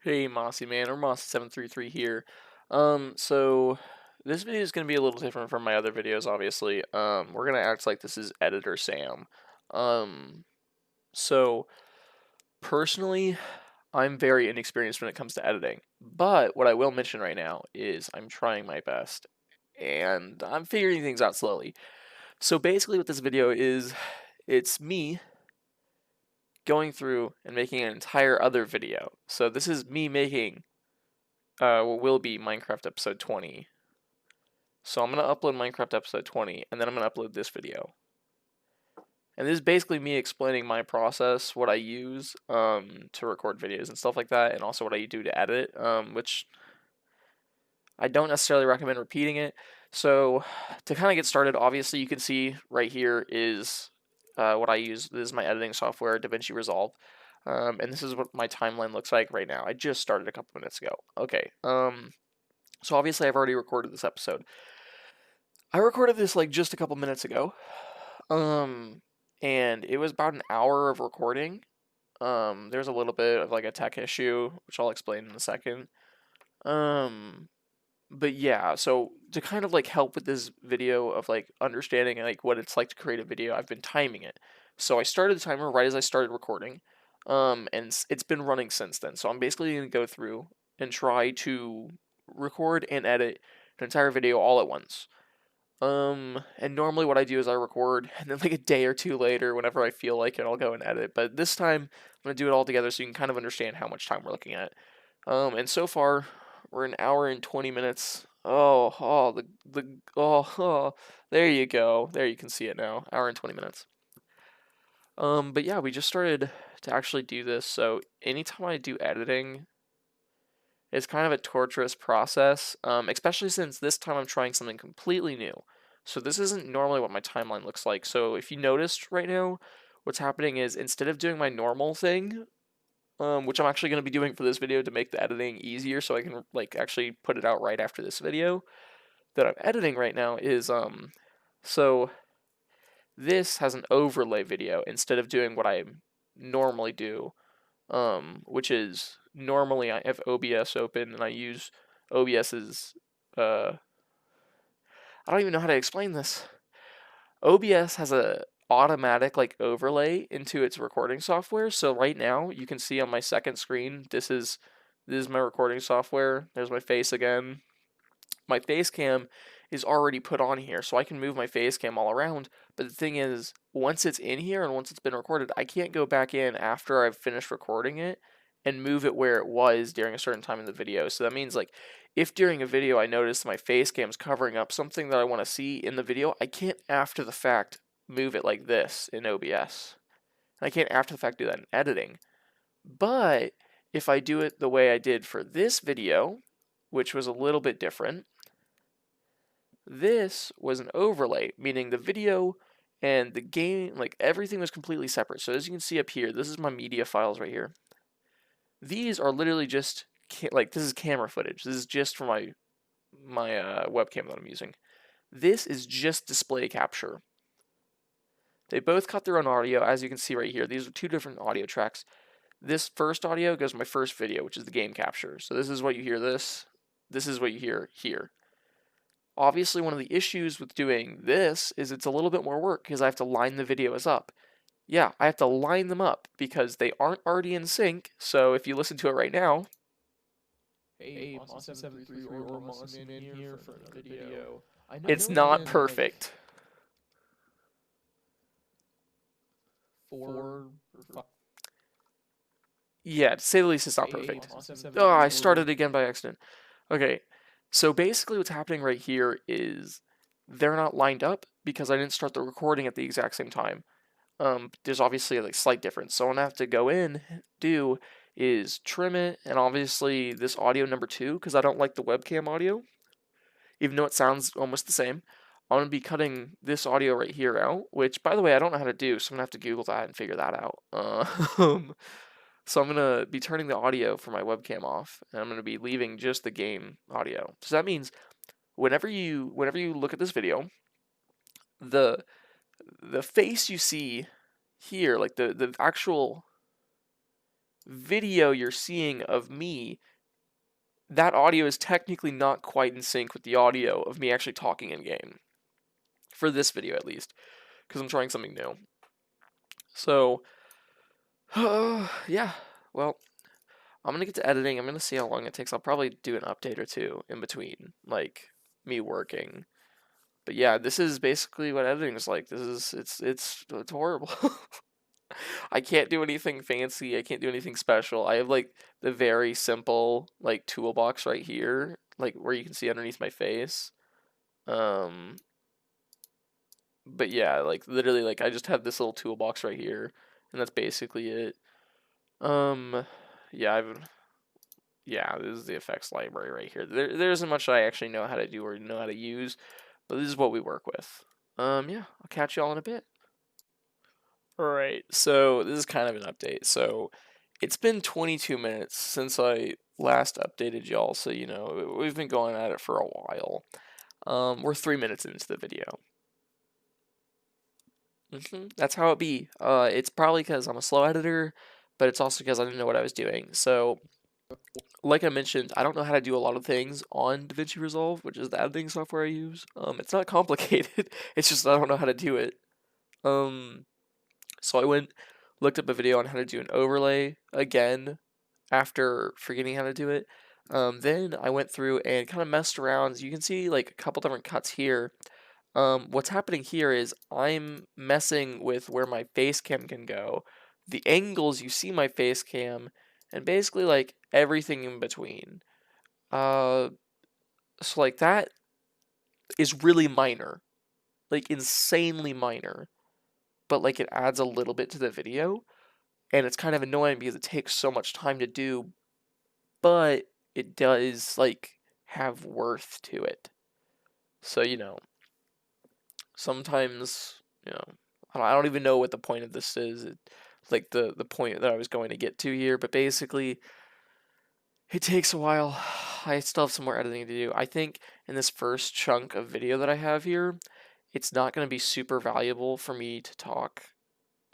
Hey Mossy Man, or Mossy733 here. So this video is gonna be a little different from my other videos, obviously. We're gonna act like this is Editor Sam. Um, so personally, I'm very inexperienced when it comes to editing. But what I will mention right now is I'm trying my best, and I'm figuring things out slowly. So basically what this video is, it's me going through and making an entire other video. So this is me making what will be Minecraft episode 20. So I'm going to upload Minecraft episode 20, and then I'm going to upload this video. And this is basically me explaining my process, what I use to record videos and stuff like that, and also what I do to edit, which I don't necessarily recommend repeating it. So to kind of get started, obviously you can see right here is what I use. This is my editing software, DaVinci Resolve. And this is what my timeline looks like right now. I just started a couple minutes ago. Okay. So obviously I've already recorded this episode. I recorded this like just a couple minutes ago. And it was about an hour of recording. There's a little bit of like a tech issue, which I'll explain in a second. Um, but yeah, so to kind of like help with this video of like understanding like what it's like to create a video, I've been timing it. So I started the timer right as I started recording. And it's been running since then. So I'm basically gonna go through and try to record and edit an entire video all at once. And normally what I do is I record, and then like a day or two later, whenever I feel like it, I'll go and edit. But this time, I'm gonna do it all together so you can kind of understand how much time we're looking at. And so far, we're an hour and 20 minutes. Oh, there you go. There you can see it now. Hour and 20 minutes. But yeah, we just started to actually do this. So anytime I do editing, it's kind of a torturous process, especially since this time I'm trying something completely new. So this isn't normally what my timeline looks like. So if you noticed right now, what's happening is instead of doing my normal thing, which I'm actually going to be doing for this video to make the editing easier so I can like actually put it out right after this video that I'm editing right now is so this has an overlay video instead of doing what I normally do, which is normally I have OBS open and I use OBS's I don't even know how to explain this. OBS has a automatic like overlay into its recording software. So right now you can see on my second screen this is my recording software. There's my face again. My face cam is already put on here, so I can move my face cam all around. But the thing is, once it's in here and once it's been recorded, I can't go back in after I've finished recording it and move it where it was during a certain time in the video. So that means like if during a video I notice my face cam's covering up something that I want to see in the video, I can't after the fact move it like this in OBS. I can't after the fact do that in editing. But if I do it the way I did for this video, which was a little bit different, this was an overlay, meaning the video and the game, like everything was completely separate. So as you can see up here, this is my media files right here. These are literally just like this is camera footage. This is just for my webcam that I'm using. This is just display capture. They both cut their own audio, as you can see right here. These are two different audio tracks. This first audio goes to my first video, which is the game capture. So this is what you hear this. This is what you hear here. Obviously, one of the issues with doing this is it's a little bit more work because I have to line the videos up. Yeah, I have to line them up because they aren't already in sync. So if you listen to it right now, Hey, Mossy733 or Mossyman here for another video. I know it's it's not been like perfect. 4 or 5. Yeah, to say the least, it's not Hey, perfect. Oh, I started Mossy733 again by accident. Okay, so basically what's happening right here is they're not lined up because I didn't start the recording at the exact same time. There's obviously a like slight difference. So what I'm gonna have to go in, do is trim it, and obviously this audio number 2, because I don't like the webcam audio, even though it sounds almost the same. I'm gonna be cutting this audio right here out, which by the way I don't know how to do, so I'm gonna have to Google that and figure that out. So I'm gonna be turning the audio for my webcam off, and I'm gonna be leaving just the game audio. So that means whenever you look at this video, the the face you see here, like the actual video you're seeing of me, that audio is technically not quite in sync with the audio of me actually talking in game. For this video at least, because I'm trying something new. So, yeah, well, I'm gonna get to editing. I'm gonna see how long it takes. I'll probably do an update or two in between, like me working. But yeah, this is basically what editing is like. This is it's horrible. I can't do anything fancy. I can't do anything special. I have like the very simple like toolbox right here, like where you can see underneath my face. Um, but yeah, like literally, like I just have this little toolbox right here, and that's basically it. Um, yeah, yeah, this is the effects library right here. There isn't much I actually know how to do or know how to use, but this is what we work with. Yeah, I'll catch y'all in a bit. Alright, so this is kind of an update. So it's been 22 minutes since I last updated y'all, so you know, we've been going at it for a while. We're 3 minutes into the video. That's how it be. It's probably because I'm a slow editor, but it's also because I didn't know what I was doing. So, like I mentioned, I don't know how to do a lot of things on DaVinci Resolve, which is the editing software I use. It's not complicated. It's just I don't know how to do it. Um, so I went, looked up a video on how to do an overlay again after forgetting how to do it. Then I went through and kind of messed around. You can see like a couple different cuts here. What's happening here is I'm messing with where my face cam can go, the angles you see my face cam, and basically like everything in between. Uh, so like that is really minor, like insanely minor, but like it adds a little bit to the video, and it's kind of annoying because it takes so much time to do, but it does like have worth to it. So you know, sometimes you know I don't even know what the point of this is. Like the point that I was going to get to here, but basically it takes a while. I still have some more editing to do. I think in this first chunk of video that I have here, it's not going to be super valuable for me to talk.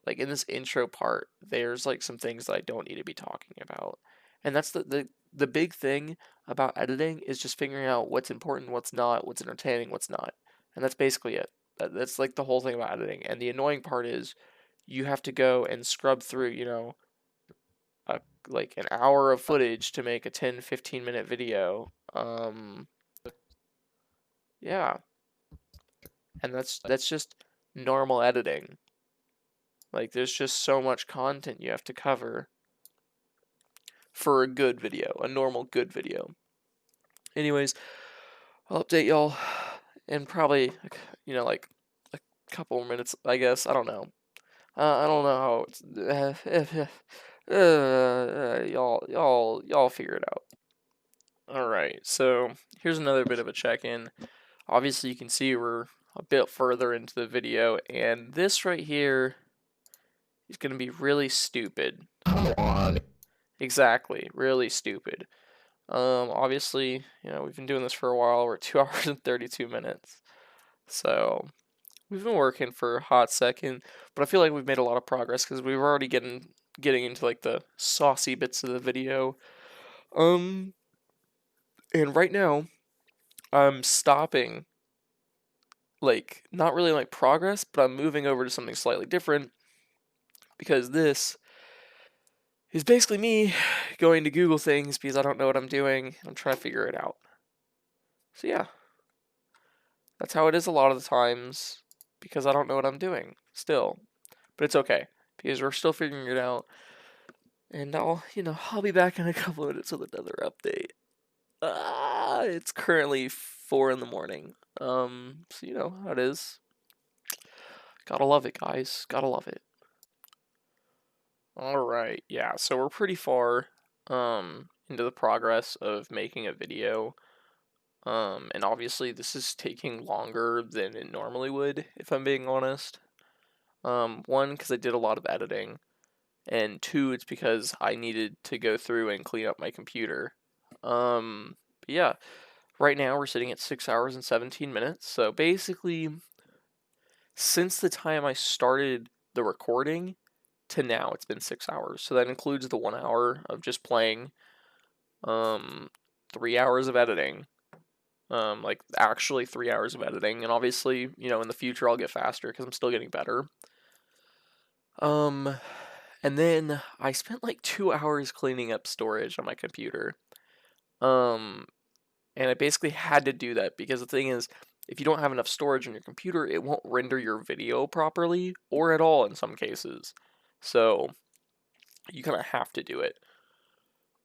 Like in this intro part, there's like some things that I don't need to be talking about. And that's the big thing about editing is just figuring out what's important, what's not, what's entertaining, what's not. And that's basically it. That's like the whole thing about editing. And the annoying part is you have to go and scrub through, you know, a, like an hour of footage to make a 10-15 minute video. Yeah. And that's just normal editing. Like there's just so much content you have to cover for a good video, a normal good video. Anyways, I'll update y'all in probably, you know, like a couple more minutes, I guess. I don't know. I don't know how it's. Y'all figure it out. All right. So here's another bit of a check-in. Obviously, you can see we're a bit further into the video, and this right here is going to be really stupid. Come on. Exactly, really stupid. Obviously, you know, we've been doing this for a while. We're 2 hours and 32 minutes. So, we've been working for a hot second, but I feel like we've made a lot of progress because we've already getting into like the saucy bits of the video. Um, and right now, I'm stopping like not really like progress, but I'm moving over to something slightly different because this is basically me going to Google things because I don't know what I'm doing. I'm trying to figure it out. So yeah, that's how it is a lot of the times because I don't know what I'm doing still. But it's okay because we're still figuring it out. And I'll be back in a couple of minutes with another update. It's currently 4 in the morning. So you know how it is. Gotta love it, guys. Gotta love it. Alright, yeah, so we're pretty far, into the progress of making a video. And obviously this is taking longer than it normally would, if I'm being honest. One, because I did a lot of editing, and two, it's because I needed to go through and clean up my computer. But yeah, right now we're sitting at 6 hours and 17 minutes, so basically, since the time I started the recording to now it's been 6 hours. So that includes the 1 hour of just playing, 3 hours of editing, like actually 3 hours of editing, and obviously, in the future I'll get faster because I'm still getting better. Um, and then I spent like 2 hours cleaning up storage on my computer. Um, and I basically had to do that because the thing is, if you don't have enough storage on your computer, it won't render your video properly or at all in some cases. So you kind of have to do it.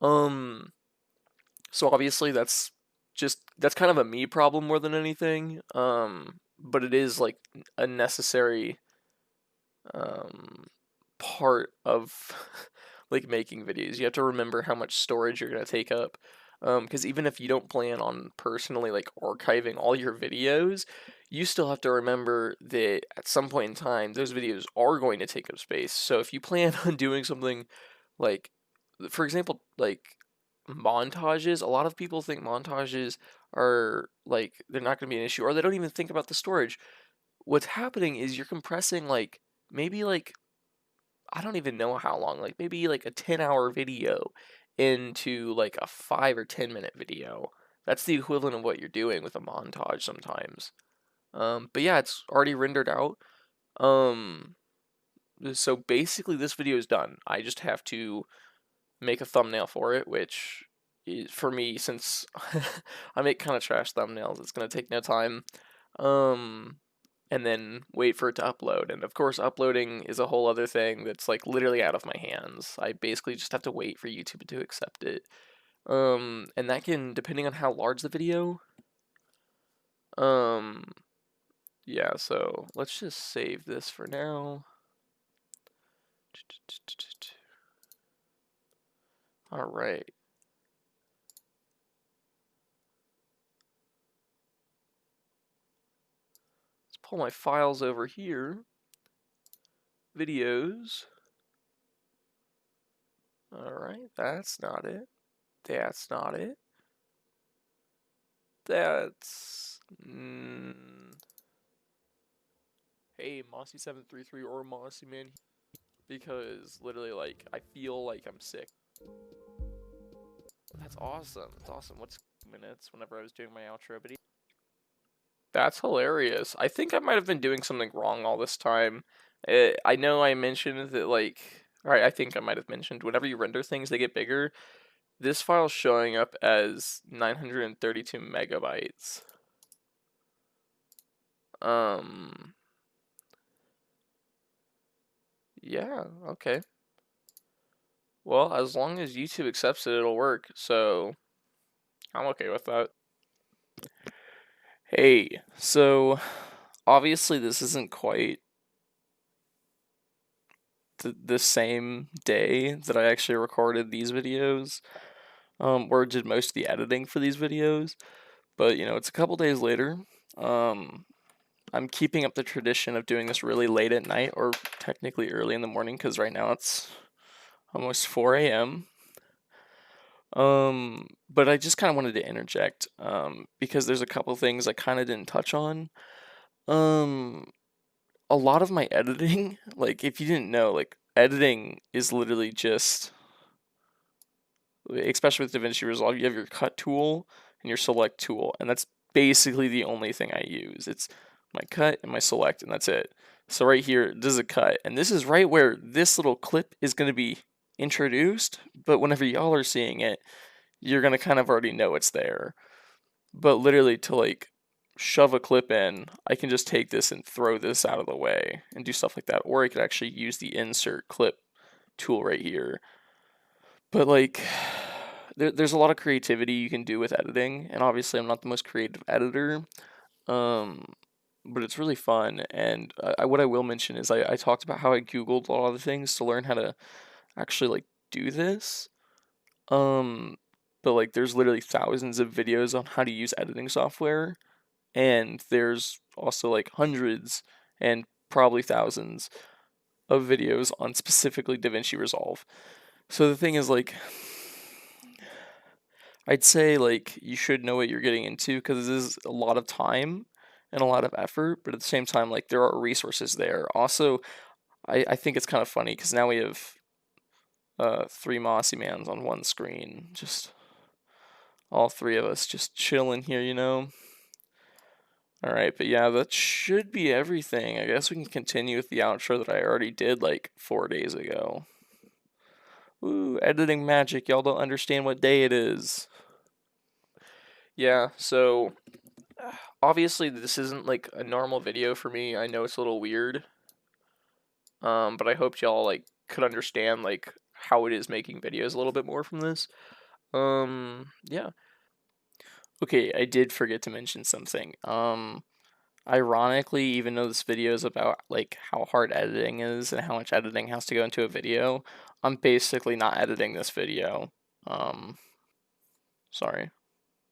Um, so obviously that's kind of a me problem more than anything. But it is like a necessary um part of like making videos. You have to remember how much storage you're going to take up. Because even if you don't plan on personally like archiving all your videos, you still have to remember that at some point in time, those videos are going to take up space. So if you plan on doing something like, for example, like montages, a lot of people think montages are like they're not going to be an issue, or they don't even think about the storage. What's happening is you're compressing like maybe like I don't even know how long, like maybe like a 10-hour video into like a 5 or 10-minute video. That's the equivalent of what you're doing with a montage sometimes. But yeah, it's already rendered out. Um, so basically this video is done. I just have to make a thumbnail for it, which is, for me, since I make kind of trash thumbnails, it's gonna take no time. Um, and then wait for it to upload. And of course, uploading is a whole other thing that's like literally out of my hands. I basically just have to wait for YouTube to accept it. And that can, depending on how large the video, um, yeah, so let's just save this for now. All right. Let's pull my files over here. Videos. All right, that's not it. That's not it. That's hey, Mossy733 or Mossy Man, because literally, like, I feel like I'm sick. That's awesome. That's awesome. What's minutes whenever I was doing my outro video? That's hilarious. I think I might have been doing something wrong all this time. I know I mentioned that, like, alright, I think I might have mentioned whenever you render things, they get bigger. This file's showing up as 932 megabytes. Um, yeah, okay. Well, as long as YouTube accepts it, it'll work, so I'm okay with that. Hey, so obviously this isn't quite the same day that I actually recorded these videos, or did most of the editing for these videos, but it's a couple days later. I'm keeping up the tradition of doing this really late at night, or technically early in the morning, because right now it's almost 4 a.m. But I just kind of wanted to interject, because there's a couple things I kind of didn't touch on. Um, a lot of my editing, like if you didn't know, like editing is literally just, especially with DaVinci Resolve, you have your cut tool and your select tool, and that's basically the only thing I use. It's my cut and my select, and that's it. So right here, this is a cut, and this is right where this little clip is going to be introduced, but whenever y'all are seeing it, you're going to kind of already know it's there. But literally to like shove a clip in, I can just take this and throw this out of the way and do stuff like that. Or I could actually use the insert clip tool right here. But like, there's a lot of creativity you can do with editing, and obviously I'm not the most creative editor, um, but it's really fun. And what I will mention is I talked about how I Googled a lot of the things to learn how to actually like do this. Um, but like, there's literally thousands of videos on how to use editing software, and there's also like hundreds and probably thousands of videos on specifically DaVinci Resolve. So the thing is, like, I'd say like you should know what you're getting into, because this is a lot of time and a lot of effort, but at the same time, like, there are resources there. Also, I think it's kind of funny because now we have three Mossy Mans on one screen. Just all three of us just chilling here, you know? Alright, but yeah, that should be everything. I guess we can continue with the outro that I already did like 4 days ago. Ooh, editing magic. Y'all don't understand what day it is. Yeah, so obviously this isn't like a normal video for me. I know it's a little weird. But I hoped y'all like could understand like how it is making videos a little bit more from this. Yeah. Okay, I did forget to mention something. Ironically, even though this video is about like how hard editing is and how much editing has to go into a video, I'm basically not editing this video. Um, sorry.